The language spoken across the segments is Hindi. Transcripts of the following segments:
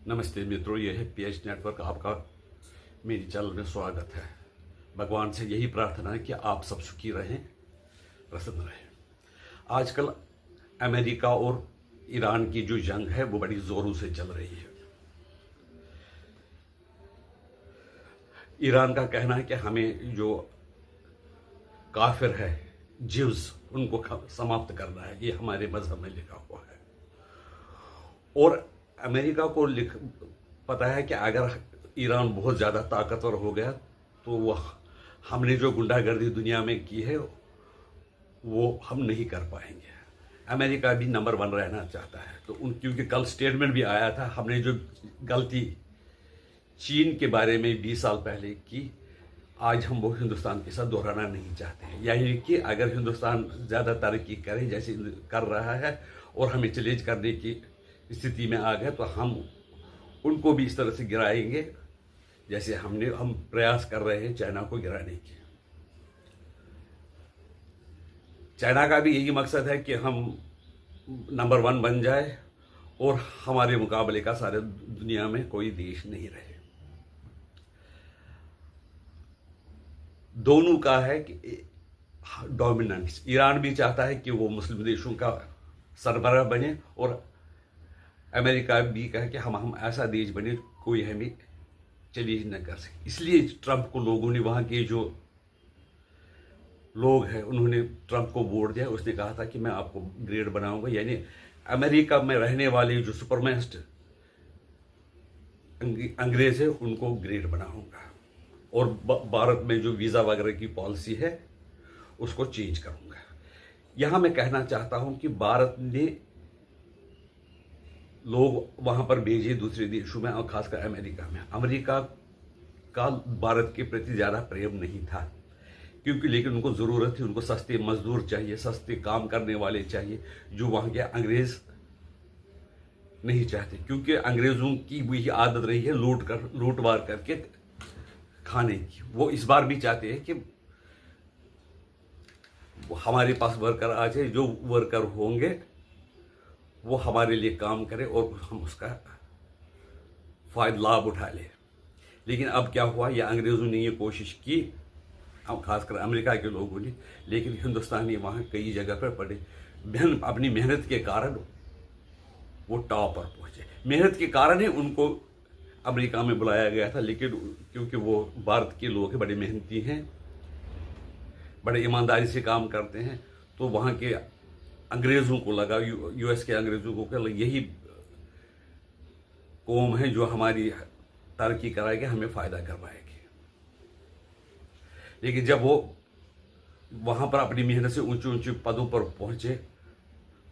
नमस्ते मित्रों, ये है पीएच नेटवर्क। आपका मेरी चैनल में स्वागत है। भगवान से यही प्रार्थना है कि आप सब सुखी रहें, प्रसन्न रहें। आजकल अमेरिका और ईरान की जो जंग है वो बड़ी जोरों से चल रही है। ईरान का कहना है कि हमें जो काफिर है, जिव्स, उनको समाप्त करना है। ये हमारे मजहब में लिखा हुआ है। और अमेरिका को पता है कि अगर ईरान बहुत ज़्यादा ताकतवर हो गया तो वह हमने जो गुंडागर्दी दुनिया में की है वो हम नहीं कर पाएंगे। अमेरिका भी नंबर 1 रहना चाहता है। तो क्योंकि कल स्टेटमेंट भी आया था, हमने जो गलती चीन के बारे में 20 साल पहले की, आज हम वो हिंदुस्तान के साथ दोहराना नहीं चाहते हैं। यानी कि अगर हिंदुस्तान ज़्यादा तरक्की करे जैसे कर रहा है और हमें चैलेंज करने की स्थिति में आ गए तो हम उनको भी इस तरह से गिराएंगे जैसे हम प्रयास कर रहे हैं चाइना को गिराने की। चाइना का भी यही मकसद है कि हम नंबर 1 बन जाए और हमारे मुकाबले का सारे दुनिया में कोई देश नहीं रहे। दोनों का है कि डोमिनेंस। ईरान भी चाहता है कि वो मुस्लिम देशों का सरबराह बने और अमेरिका भी कहे कि हम ऐसा देश बने कोई हमें चैलेंज न कर सके। इसलिए ट्रंप को लोगों ने, वहाँ के जो लोग हैं उन्होंने ट्रंप को वोट दिया। उसने कहा था कि मैं आपको ग्रेड बनाऊंगा, यानी अमेरिका में रहने वाले जो सुपरमेस्ट अंग्रेज है उनको ग्रेड बनाऊंगा और भारत में जो वीज़ा वगैरह की पॉलिसी है उसको चेंज करूंगा। यहाँ मैं कहना चाहता हूँ कि भारत ने लोग वहाँ पर भेजे दूसरे देशों में और खासकर अमेरिका में। अमेरिका का भारत के प्रति ज़्यादा प्रेम नहीं था क्योंकि, लेकिन उनको ज़रूरत थी। उनको सस्ते मजदूर चाहिए, सस्ते काम करने वाले चाहिए, जो वहाँ के अंग्रेज़ नहीं चाहते। क्योंकि अंग्रेज़ों की वही आदत रही है लूट मार करके खाने की। वो इस बार भी चाहते हैं कि हमारे पास वर्कर आ जाए, जो वर्कर होंगे वो हमारे लिए काम करे और हम उसका लाभ उठा ले। लेकिन अब क्या हुआ, यह अंग्रेज़ों ने ये कोशिश की, अब खासकर अमेरिका के लोगों ने, लेकिन हिंदुस्तानी वहाँ कई जगह पर पड़े। अपनी मेहनत के कारण वो टॉप पर पहुँचे। मेहनत के कारण ही उनको अमेरिका में बुलाया गया था। लेकिन क्योंकि वो भारत के लोग बड़े मेहनती हैं, बड़े ईमानदारी से काम करते हैं, तो वहाँ के अंग्रेज़ों को लगा, यूएस के अंग्रेज़ों को लगा यही कौम है जो हमारी तरक्की कराएगी, हमें फ़ायदा करवाएगी। लेकिन जब वो वहाँ पर अपनी मेहनत से ऊंचे ऊंचे पदों पर पहुँचे,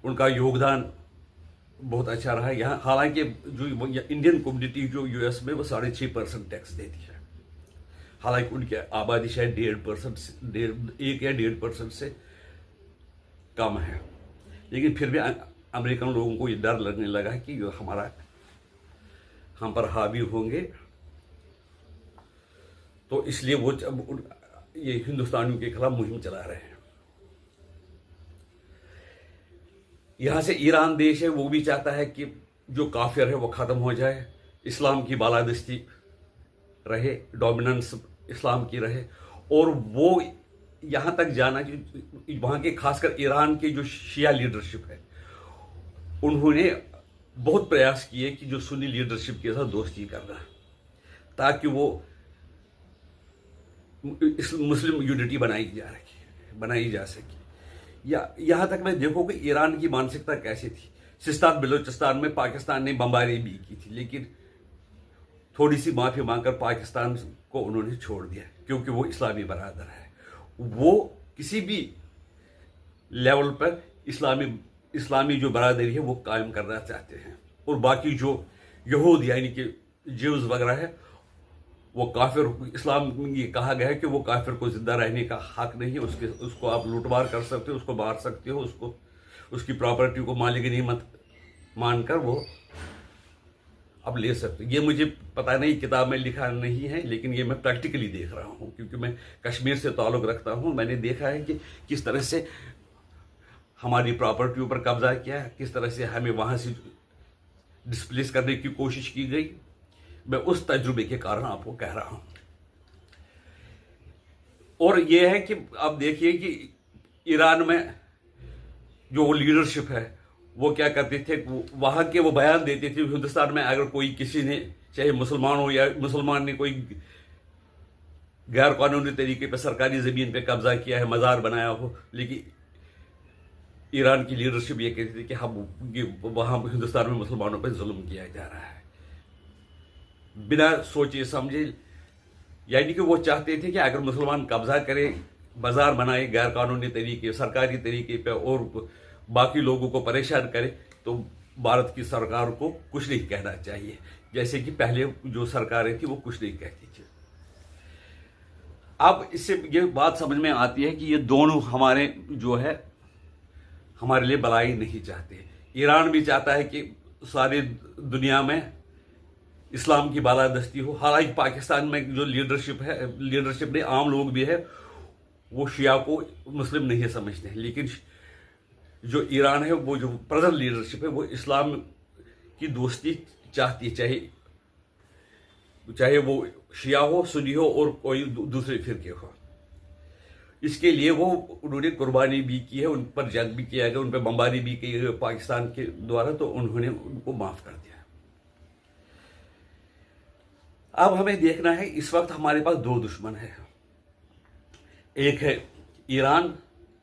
उनका योगदान बहुत अच्छा रहा। यहाँ हालांकि जो इंडियन कम्युनिटी जो यूएस में वो 6.5% टैक्स देती है, हालांकि उनकी आबादी शायद 1% से कम है। लेकिन फिर भी अमेरिकन लोगों को ये डर लगने लगा कि जो हम पर हावी होंगे, तो इसलिए वो ये हिंदुस्तानियों के खिलाफ मुहिम चला रहे हैं। यहाँ से ईरान देश है, वो भी चाहता है कि जो काफिर है वो ख़त्म हो जाए, इस्लाम की बालादस्ती रहे, डोमिनेंस इस्लाम की रहे। और वो यहाँ तक जाना कि वहाँ के खासकर ईरान के जो शिया लीडरशिप है उन्होंने बहुत प्रयास किए कि जो सुन्नी लीडरशिप के साथ दोस्ती करना, ताकि वो मुस्लिम यूनिटी बनाई जा सके। या यहाँ तक मैं देखो कि ईरान की मानसिकता कैसी थी। सिस्तान बलूचिस्तान में पाकिस्तान ने बमबारी भी की थी, लेकिन थोड़ी सी माफ़ी मांगकर पाकिस्तान को उन्होंने छोड़ दिया क्योंकि वो इस्लामी बरादर है। वो किसी भी लेवल पर इस्लामी जो बरादरी है वो कायम करना चाहते हैं। और बाकी जो यहूद यानी कि ज्यूज वगैरह है, वो काफिर, इस्लाम में ये कहा गया है कि वो काफिर को जिंदा रहने का हक नहीं है। उसको आप लूटमार कर सकते हो, उसको मार सकते हो, उसकी प्रॉपर्टी को मालिक नहीं मत मानकर वो अब ले सकते हो। ये मुझे पता नहीं, किताब में लिखा नहीं है, लेकिन ये मैं प्रैक्टिकली देख रहा हूँ क्योंकि मैं कश्मीर से ताल्लुक़ रखता हूँ। मैंने देखा है कि किस तरह से हमारी प्रॉपर्टी पर कब्जा किया, किस तरह से हमें वहाँ से डिस्प्लेस करने की कोशिश की गई। मैं उस तजुर्बे के कारण आपको कह रहा हूं। और यह है कि आप देखिए कि ईरान में जो लीडरशिप है वो क्या करते थे, वहां के वो बयान देते थे हिंदुस्तान में अगर कोई किसी ने, चाहे मुसलमान हो या मुसलमान ने, कोई गैर कानूनी तरीके पर सरकारी जमीन पे कब्जा किया है, मज़ार बनाया हो, लेकिन ईरान की लीडरशिप ये कहती थी कि हम वहां हिंदुस्तान में मुसलमानों पर जुल्म किया जा रहा है, बिना सोचे समझे। यानी कि वो चाहते थे कि अगर मुसलमान कब्जा करे, बाजार बनाए गैर कानूनी तरीके, सरकारी तरीके पे, और बाकी लोगों को परेशान करे, तो भारत की सरकार को कुछ नहीं कहना चाहिए, जैसे कि पहले जो सरकारें थी वो कुछ नहीं कहती थी। अब इससे ये बात समझ में आती है कि ये दोनों हमारे जो है हमारे लिए भलाई नहीं चाहते। ईरान भी चाहता है कि सारी दुनिया में इस्लाम की बालादस्ती हो। हालांकि पाकिस्तान में जो लीडरशिप ने, आम लोग भी है, वो शिया को मुस्लिम नहीं समझते हैं, लेकिन जो ईरान है, वो जो प्रेजेंट लीडरशिप है, वो इस्लाम की दोस्ती चाहती है, चाहे वो शिया हो, सुन्नी हो, और कोई दूसरे फिरके हो। इसके लिए उन्होंने कुर्बानी भी की है, उन पर जंग भी किया गया, उन पर बमबारी भी की गई पाकिस्तान के द्वारा, तो उन्होंने उनको माफ कर दिया। अब हमें देखना है, इस वक्त हमारे पास दो दुश्मन है। एक है ईरान,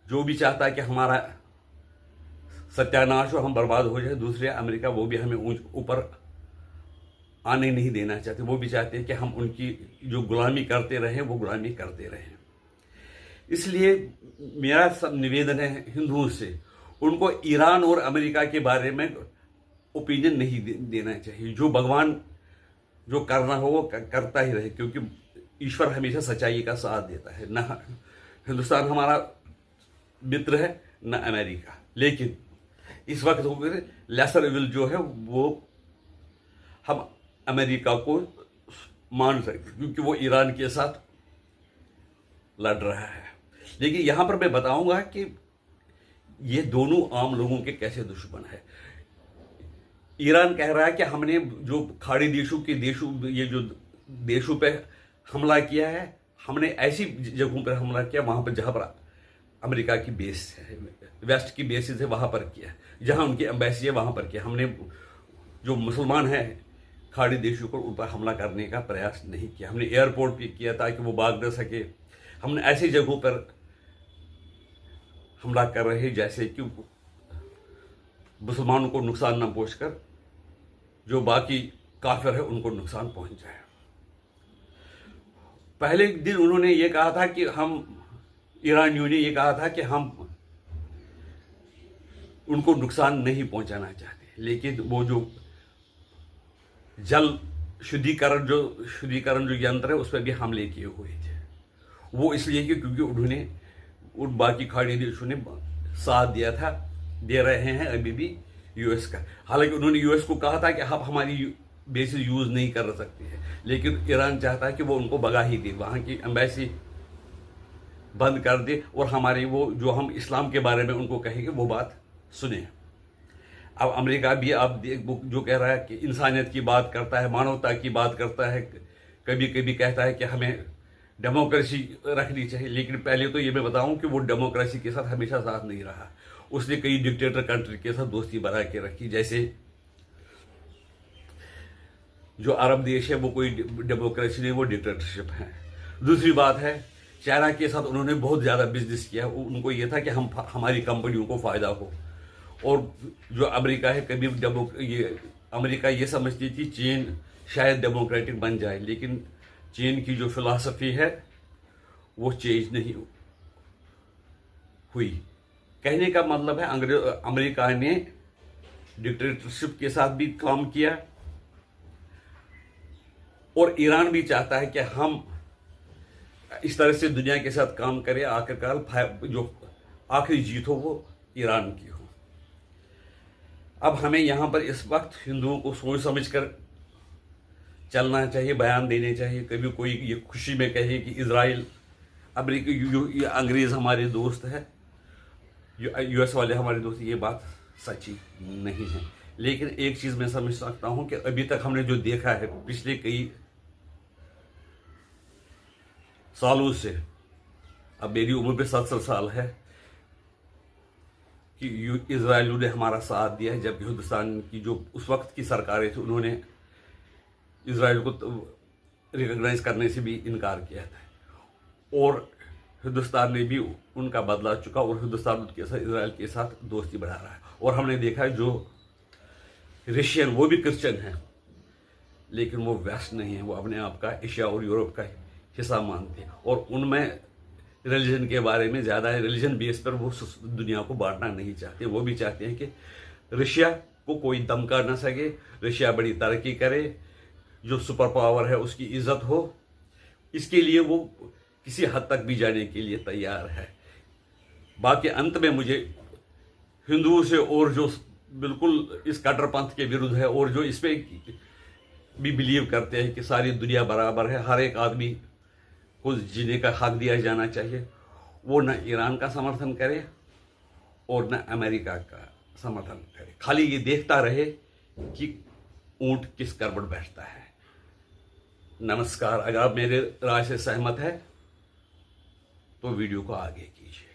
जो भी चाहता है कि हमारा सत्यानाश हो, हम बर्बाद हो जाए। दूसरे अमेरिका, वो भी हमें ऊपर आने नहीं देना चाहते। वो भी चाहते हैं कि हम उनकी जो गुलामी करते रहें, वो गुलामी करते रहें। इसलिए मेरा सब निवेदन है हिंदुओं से, उनको ईरान और अमेरिका के बारे में ओपिनियन नहीं देना चाहिए। जो भगवान जो करना हो वो करता ही रहे, क्योंकि ईश्वर हमेशा सच्चाई का साथ देता है। न हिंदुस्तान हमारा मित्र है, न अमेरिका, लेकिन इस वक्त लेसर इविल जो है वो हम अमेरिका को मान सकते, क्योंकि वो ईरान के साथ लड़ रहा है। लेकिन यहां पर मैं बताऊंगा कि ये दोनों आम लोगों के कैसे दुश्मन है। ईरान कह रहा है कि हमने जो खाड़ी ये जो देशों पे हमला किया है, हमने ऐसी जगहों पर हमला किया वहां पर जहां पर अमेरिका की बेस है, वेस्ट की बेसिस है, वहां पर किया, जहां उनकी एम्बेसी है वहां पर किया। हमने जो मुसलमान हैं खाड़ी देशों पर, उन पर हमला करने का प्रयास नहीं किया। हमने एयरपोर्ट पे किया ताकि वो भाग न सके। हमने ऐसी जगहों पर हमला कर रहे हैं जैसे कि मुसलमानों को नुकसान न पहुंचकर जो बाकी काफिर है उनको नुकसान पहुंच जाए। पहले दिन उन्होंने ये कहा था कि ईरानियों ने ये कहा था कि हम उनको नुकसान नहीं पहुंचाना चाहते, लेकिन वो जो जल शुद्धिकरण जो यंत्र है उस पर भी हमले किए हुए थे। वो इसलिए कि क्योंकि उन्होंने उन बाकी खाड़ी देशों ने साथ दिया था, दे रहे हैं अभी भी यूएस का। हालांकि उन्होंने यूएस को कहा था कि आप हमारी बेसिस यूज नहीं कर सकते हैं, लेकिन ईरान चाहता है कि वो उनको भगा ही दे, वहां की एम्बेसी बंद कर दे, और हमारी वो जो हम इस्लाम के बारे में उनको कहेंगे वो बात सुने। अब अमेरिका भी आप जो कह रहा है कि इंसानियत की बात करता है, मानवता की बात करता है, कभी कभी कहता है कि हमें डेमोक्रेसी रखनी चाहिए, लेकिन पहले तो ये मैं बताऊं कि वो डेमोक्रेसी के साथ हमेशा साथ नहीं रहा। उसने कई डिक्टेटर कंट्री के साथ दोस्ती बना के रखी, जैसे जो अरब देश है वो कोई डेमोक्रेसी नहीं, वो डिक्टेटरशिप है। दूसरी बात है, चाइना के साथ उन्होंने बहुत ज़्यादा बिजनेस किया। उनको ये था कि हमारी कंपनियों को फ़ायदा हो। और जो अमेरिका है, अमेरिका ये समझती थी चीन शायद डेमोक्रेटिक बन जाए, लेकिन चीन की जो फिलॉसफी है वो चेंज नहीं हुई। कहने का मतलब है अमेरिका ने डिक्टेटरशिप के साथ भी काम किया, और ईरान भी चाहता है कि हम इस तरह से दुनिया के साथ काम करें, आखिरकार जो आखिरी जीत हो वो ईरान की हो। अब हमें यहाँ पर इस वक्त हिंदुओं को सोच समझ कर चलना चाहिए, बयान देने चाहिए। कभी कोई ये खुशी में कहे कि इजराइल अमेरिका अंग्रेज हमारे दोस्त है, यूएस वाले हमारे दोस्त, ये बात सच्ची नहीं है। लेकिन एक चीज मैं समझ सकता हूं कि अभी तक हमने जो देखा है पिछले कई सालों से, अब मेरी उम्र भी 70 साल है, कि इजराइल ने हमारा साथ दिया है, जबकि हिंदुस्तान की जो उस वक्त की सरकारें थी उन्होंने इजराइल को रिकॉग्नाइज करने से भी इनकार किया था, और हिंदुस्तान ने भी उनका बदला चुका और हिंदुस्तान उनके साथ इजराइल के साथ दोस्ती बढ़ा रहा है। और हमने देखा है जो रशियन, वो भी क्रिश्चियन है, लेकिन वो वेस्ट नहीं है, वो अपने आप का एशिया और यूरोप का हिस्सा मानते हैं, और उनमें रिलीजन के बारे में ज़्यादा है, रिलीजन बेस पर वो दुनिया को बांटना नहीं चाहते। वो भी चाहते हैं कि रशिया को कोई दम कर ना सके, रशिया बड़ी तरक्की करे, जो सुपर पावर है उसकी इज्जत हो, इसके लिए वो किसी हद तक भी जाने के लिए तैयार है। बाकी अंत में मुझे हिंदुओं से, और जो बिल्कुल इस कट्टरपंथ के विरुद्ध है और जो इस पे भी बिलीव करते हैं कि सारी दुनिया बराबर है, हर एक आदमी को जीने का हक दिया जाना चाहिए, वो न ईरान का समर्थन करे और न अमेरिका का समर्थन करे, खाली ये देखता रहे कि ऊंट किस करवट बैठता है। नमस्कार। अगर आप मेरे राय से सहमत है तो वीडियो को आगे कीजिए।